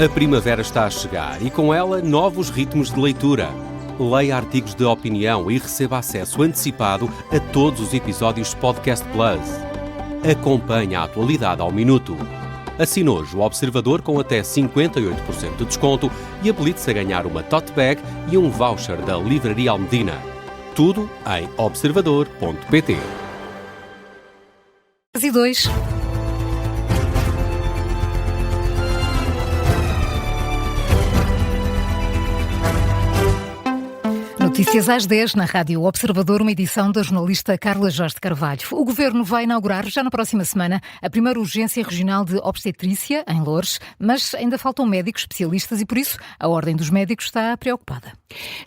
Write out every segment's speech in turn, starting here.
A primavera está a chegar e com ela novos ritmos de leitura. Leia artigos de opinião e receba acesso antecipado a todos os episódios Podcast Plus. Acompanhe a atualidade ao minuto. Assine hoje o Observador com até 58% de desconto e habilite-se a ganhar uma tote bag e um voucher da Livraria Almedina. Tudo em observador.pt. E 2. Notícias às 10 na Rádio Observador, uma edição da jornalista Carla Jorge de Carvalho. O Governo vai inaugurar já na próxima semana a primeira urgência regional de obstetrícia em Loures, mas ainda faltam médicos especialistas e por isso a Ordem dos Médicos está preocupada.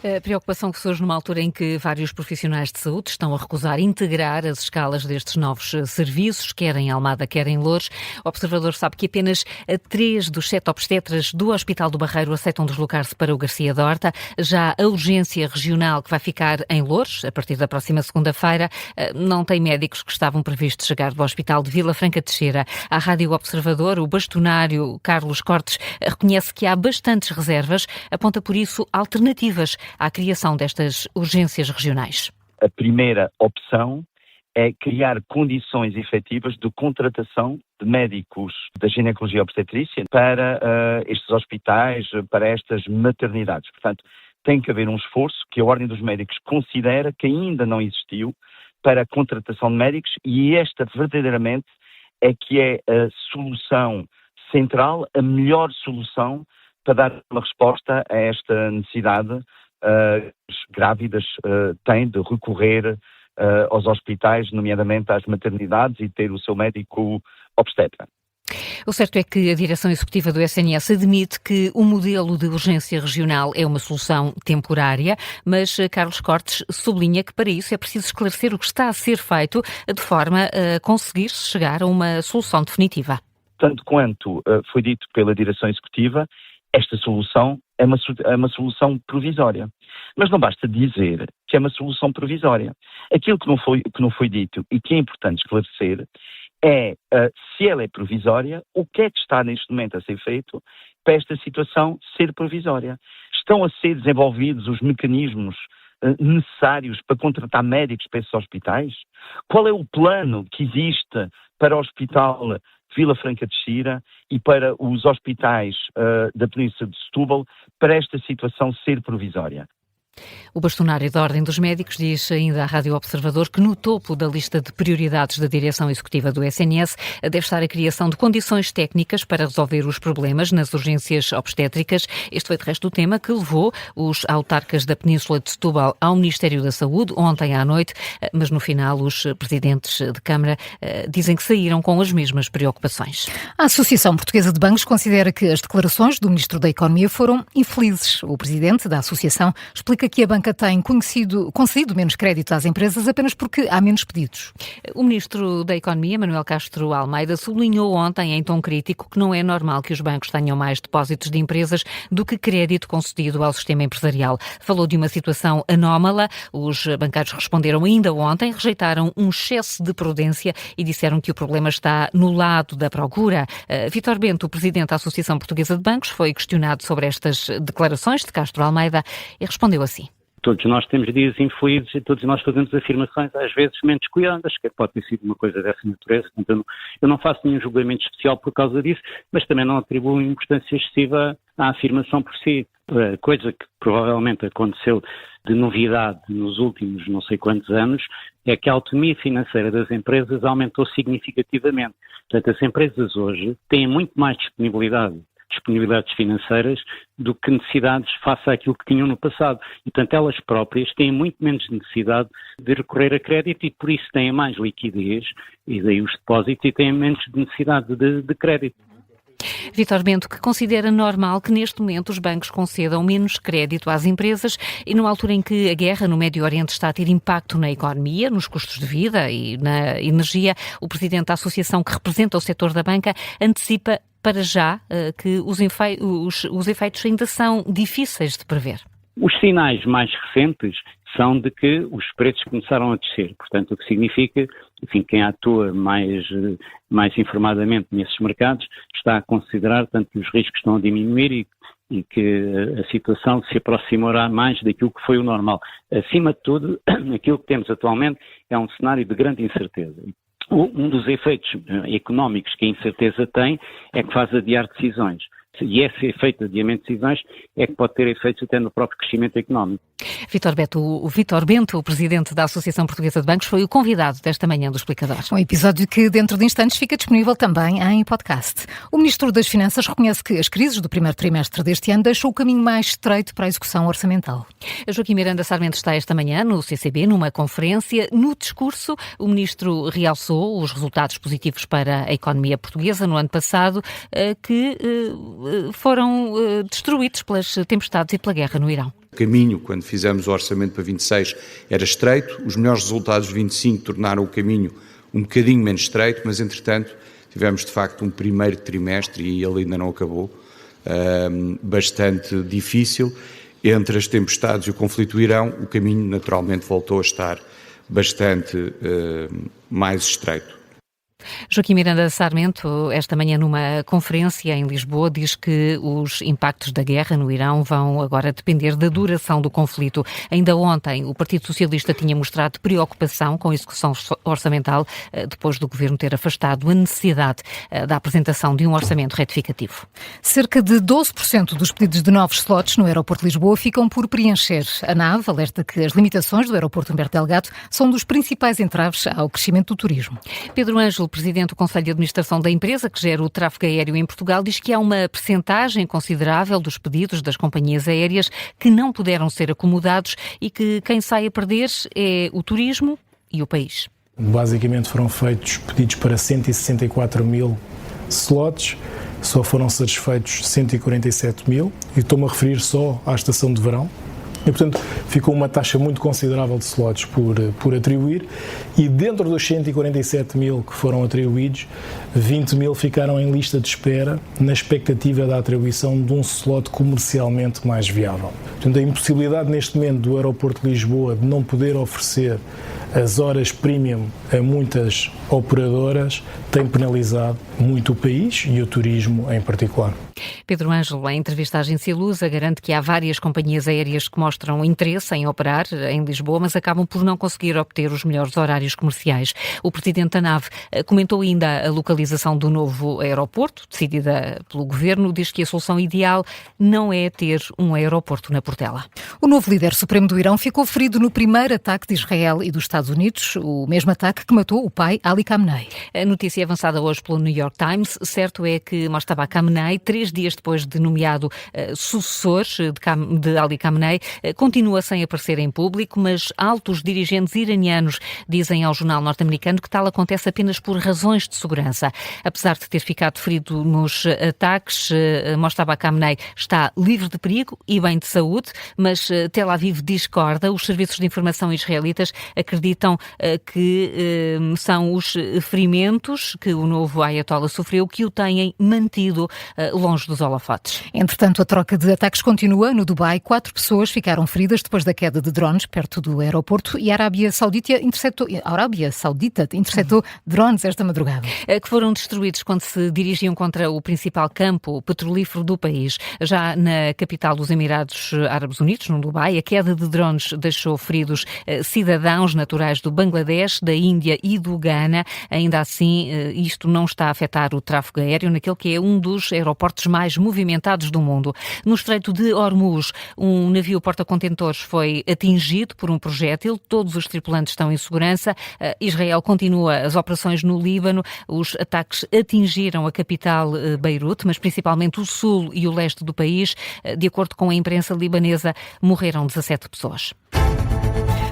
A preocupação que surge numa altura em que vários profissionais de saúde estão a recusar integrar as escalas destes novos serviços, quer em Almada, quer em Loures. O Observador sabe que apenas 3 dos 7 obstetras do Hospital do Barreiro aceitam deslocar-se para o Garcia da Horta. Já a urgência regional que vai ficar em Loures, a partir da próxima segunda-feira, não tem médicos que estavam previstos chegar do Hospital de Vila Franca de Xira. À Rádio Observador, o bastonário Carlos Cortes reconhece que há bastantes reservas, aponta por isso alternativas à criação destas urgências regionais. A primeira opção é criar condições efetivas de contratação de médicos da ginecologia e obstetrícia para estes hospitais, para estas maternidades. Portanto, tem que haver um esforço que a Ordem dos Médicos considera que ainda não existiu para a contratação de médicos e esta verdadeiramente é que é a solução central, a melhor solução para dar uma resposta a esta necessidade as grávidas têm de recorrer aos hospitais, nomeadamente às maternidades e ter o seu médico obstetra. O certo é que a direção executiva do SNS admite que o modelo de urgência regional é uma solução temporária, mas Carlos Cortes sublinha que para isso é preciso esclarecer o que está a ser feito de forma a conseguir chegar a uma solução definitiva. Tanto quanto foi dito pela direção executiva, esta solução é uma solução provisória. Mas não basta dizer que é uma solução provisória. Aquilo que não foi dito e que é importante esclarecer é, se ela é provisória, o que é que está neste momento a ser feito para esta situação ser provisória? Estão a ser desenvolvidos os mecanismos necessários para contratar médicos para esses hospitais? Qual é o plano que existe para o Hospital Vila Franca de Xira e para os hospitais da Península de Setúbal para esta situação ser provisória? O bastonário da Ordem dos Médicos diz ainda à Rádio Observador que no topo da lista de prioridades da direção executiva do SNS deve estar a criação de condições técnicas para resolver os problemas nas urgências obstétricas. Este foi de resto o tema que levou os autarcas da Península de Setúbal ao Ministério da Saúde ontem à noite, mas no final os presidentes de Câmara dizem que saíram com as mesmas preocupações. A Associação Portuguesa de Bancos considera que as declarações do Ministro da Economia foram infelizes. O presidente da associação explica que a banca tem concedido menos crédito às empresas apenas porque há menos pedidos. O Ministro da Economia, Manuel Castro Almeida, sublinhou ontem em tom crítico que não é normal que os bancos tenham mais depósitos de empresas do que crédito concedido ao sistema empresarial. Falou de uma situação anómala. Os bancários responderam ainda ontem, rejeitaram um excesso de prudência e disseram que o problema está no lado da procura. Vítor Bento, o presidente da Associação Portuguesa de Bancos, foi questionado sobre estas declarações de Castro Almeida e respondeu assim. Todos nós temos dias infelizes e todos nós fazemos afirmações às vezes menos cuidadas, que pode ter sido uma coisa dessa natureza. Então, eu não faço nenhum julgamento especial por causa disso, mas também não atribuo importância excessiva à afirmação por si. A coisa que provavelmente aconteceu de novidade nos últimos não sei quantos anos é que a autonomia financeira das empresas aumentou significativamente. Portanto, as empresas hoje têm muito mais disponibilidades financeiras do que necessidades face àquilo que tinham no passado. E, portanto, elas próprias têm muito menos necessidade de recorrer a crédito e, por isso, têm mais liquidez e daí os depósitos e têm menos necessidade de crédito. Vítor Bento, que considera normal que neste momento os bancos concedam menos crédito às empresas e numa altura em que a guerra no Médio Oriente está a ter impacto na economia, nos custos de vida e na energia, o presidente da associação que representa o setor da banca antecipa para já que os efeitos ainda são difíceis de prever. Os sinais mais recentes são de que os preços começaram a descer, portanto, o que significa enfim, quem atua mais informadamente nesses mercados está a considerar tanto que os riscos estão a diminuir e que a situação se aproximará mais daquilo que foi o normal. Acima de tudo, aquilo que temos atualmente é um cenário de grande incerteza. Um dos efeitos económicos que a incerteza tem é que faz adiar decisões. E esse efeito de adiamento de decisões é que pode ter efeitos até no próprio crescimento económico. Vítor Bento, o presidente da Associação Portuguesa de Bancos, foi o convidado desta manhã do Explicador. Um episódio que dentro de instantes fica disponível também em podcast. O Ministro das Finanças reconhece que as crises do primeiro trimestre deste ano deixam o caminho mais estreito para a execução orçamental. Joaquim Miranda Sarmento está esta manhã no CCB, numa conferência. No discurso, o Ministro realçou os resultados positivos para a economia portuguesa no ano passado, que foram destruídos pelas tempestades e pela guerra no Irão. O caminho, quando fizemos o orçamento para 26, era estreito. Os melhores resultados de 25 tornaram o caminho um bocadinho menos estreito, mas, entretanto, tivemos, de facto, um primeiro trimestre, e ele ainda não acabou, bastante difícil. Entre as tempestades e o conflito do Irão, o caminho, naturalmente, voltou a estar bastante mais estreito. Joaquim Miranda Sarmento, esta manhã numa conferência em Lisboa, diz que os impactos da guerra no Irão vão agora depender da duração do conflito. Ainda ontem o Partido Socialista tinha mostrado preocupação com a execução orçamental, depois do Governo ter afastado a necessidade da apresentação de um orçamento retificativo. Cerca de 12% dos pedidos de novos slots no aeroporto de Lisboa ficam por preencher. A NAV alerta que as limitações do aeroporto Humberto Delgado são dos principais entraves ao crescimento do turismo. Pedro Ângelo, presidente do Conselho de Administração da empresa que gera o tráfego aéreo em Portugal, diz que há uma percentagem considerável dos pedidos das companhias aéreas que não puderam ser acomodados e que quem sai a perder é o turismo e o país. Basicamente foram feitos pedidos para 164 mil slots, só foram satisfeitos 147 mil, e estou-me a referir só à estação de verão. E, portanto, ficou uma taxa muito considerável de slots por atribuir, e dentro dos 147 mil que foram atribuídos, 20 mil ficaram em lista de espera na expectativa da atribuição de um slot comercialmente mais viável. Portanto, a impossibilidade neste momento do aeroporto de Lisboa de não poder oferecer as horas premium a muitas operadoras tem penalizado muito o país e o turismo em particular. Pedro Ângelo, em entrevista à agência Lusa, garante que há várias companhias aéreas que mostram interesse em operar em Lisboa, mas acabam por não conseguir obter os melhores horários comerciais. O presidente da NAV comentou ainda a localização do novo aeroporto, decidida pelo Governo, diz que a solução ideal não é ter um aeroporto na Portela. O novo líder supremo do Irão ficou ferido no primeiro ataque de Israel e dos Estados Unidos, o mesmo ataque que matou o pai Ali Khamenei. A notícia é avançada hoje pelo New York Times. Certo é que Mojtaba Khamenei, 3 dias depois de nomeado sucessor de Ali Khamenei, continua sem aparecer em público, mas altos dirigentes iranianos dizem ao jornal norte-americano que tal acontece apenas por razões de segurança. Apesar de ter ficado ferido nos ataques, Mojtaba Khamenei está livre de perigo e bem de saúde, mas Tel Aviv discorda. Os serviços de informação israelitas acreditam que são os ferimentos que o novo Ayatollah sofreu que o têm mantido longe dos holofotes. Entretanto, a troca de ataques continua. No Dubai, 4 pessoas ficaram feridas depois da queda de drones perto do aeroporto, e a Arábia Saudita interceptou drones esta madrugada. Que foram destruídos quando se dirigiam contra o principal campo petrolífero do país. Já na capital dos Emirados Árabes Unidos, no Dubai, a queda de drones deixou feridos cidadãos naturais do Bangladesh, da Índia e do Ghana. Ainda assim, isto não está a afetar o tráfego aéreo naquele que é um dos aeroportos mais movimentados do mundo. No Estreito de Hormuz, um navio porta-contentores foi atingido por um projétil. Todos os tripulantes estão em segurança. Israel continua as operações no Líbano. Os ataques atingiram a capital Beirute, mas principalmente o sul e o leste do país. De acordo com a imprensa libanesa, morreram 17 pessoas.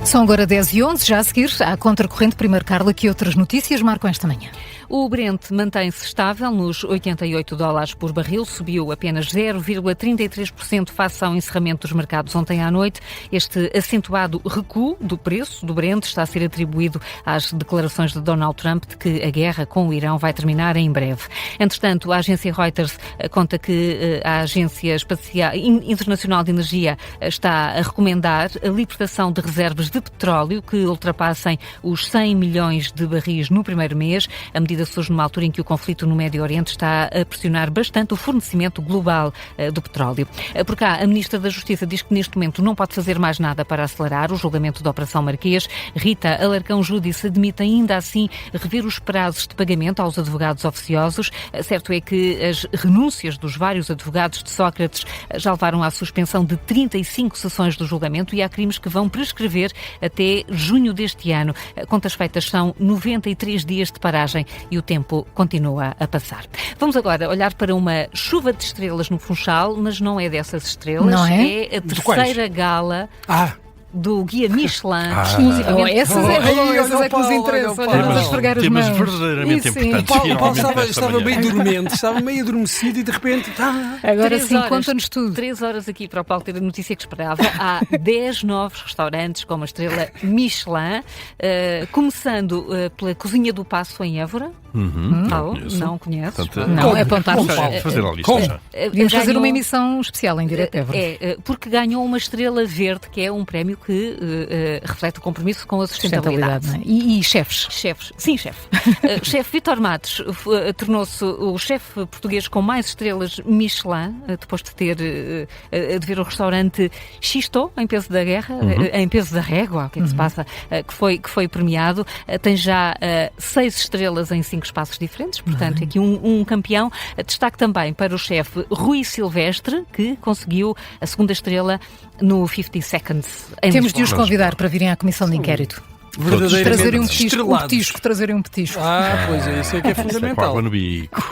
São agora 10h11, já a seguir, à contracorrente. Primeiro, Carla, que outras notícias marcam esta manhã? O Brent mantém-se estável nos $88 por barril, subiu apenas 0,33% face ao encerramento dos mercados ontem à noite. Este acentuado recuo do preço do Brent está a ser atribuído às declarações de Donald Trump de que a guerra com o Irão vai terminar em breve. Entretanto, a agência Reuters conta que a Agência Internacional de Energia está a recomendar a libertação de reservas de petróleo que ultrapassem os 100 milhões de barris no primeiro mês. A medida surge numa altura em que o conflito no Médio Oriente está a pressionar bastante o fornecimento global do petróleo. Por cá, a Ministra da Justiça diz que neste momento não pode fazer mais nada para acelerar o julgamento da Operação Marquês. Rita Alarcão Júdice admite ainda assim rever os prazos de pagamento aos advogados oficiosos. Certo é que as renúncias dos vários advogados de Sócrates já levaram à suspensão de 35 sessões do julgamento e há crimes que vão prescrever até junho deste ano. Contas feitas são 93 dias de paragem e o tempo continua a passar. Vamos agora olhar para uma chuva de estrelas no Funchal, mas não é dessas estrelas, não é? É a terceira gala do Guia Michelin, exclusivamente. Essas é que nos interessam. Vamos a esfregar as mãos. Temas verdadeiramente importantes. O Paulo estava meio dormente, estava meio adormecido e de repente... Agora sim, conta-nos tudo. 3 horas aqui para o Paulo ter a notícia que esperava. Há 10 novos restaurantes com uma estrela Michelin, começando pela Cozinha do Passo em Évora. Paulo, não conheces? Portanto, não, é apontar. Fazer a lista já. Podíamos fazer uma emissão especial em direto, Évora. Porque ganhou uma estrela verde, que é um prémio que reflete o compromisso com a sustentabilidade. Não é? E chefes? Sim, chefe. Chefe Vítor Matos tornou-se o chefe português com mais estrelas Michelin, depois de ter de ver o restaurante Xisto, em peso da guerra, em peso da régua, o que é que se passa, que foi premiado. Tem já 6 estrelas em 5 espaços diferentes, portanto, aqui um campeão. Destaque também para o chefe Rui Silvestre, que conseguiu a 2ª estrela no 50 Seconds. Temos de os convidar para virem à comissão de inquérito. Verdadeiramente trazerem um petisco. Trazerem um petisco. Pois é, isso é que é fundamental. Água no bico.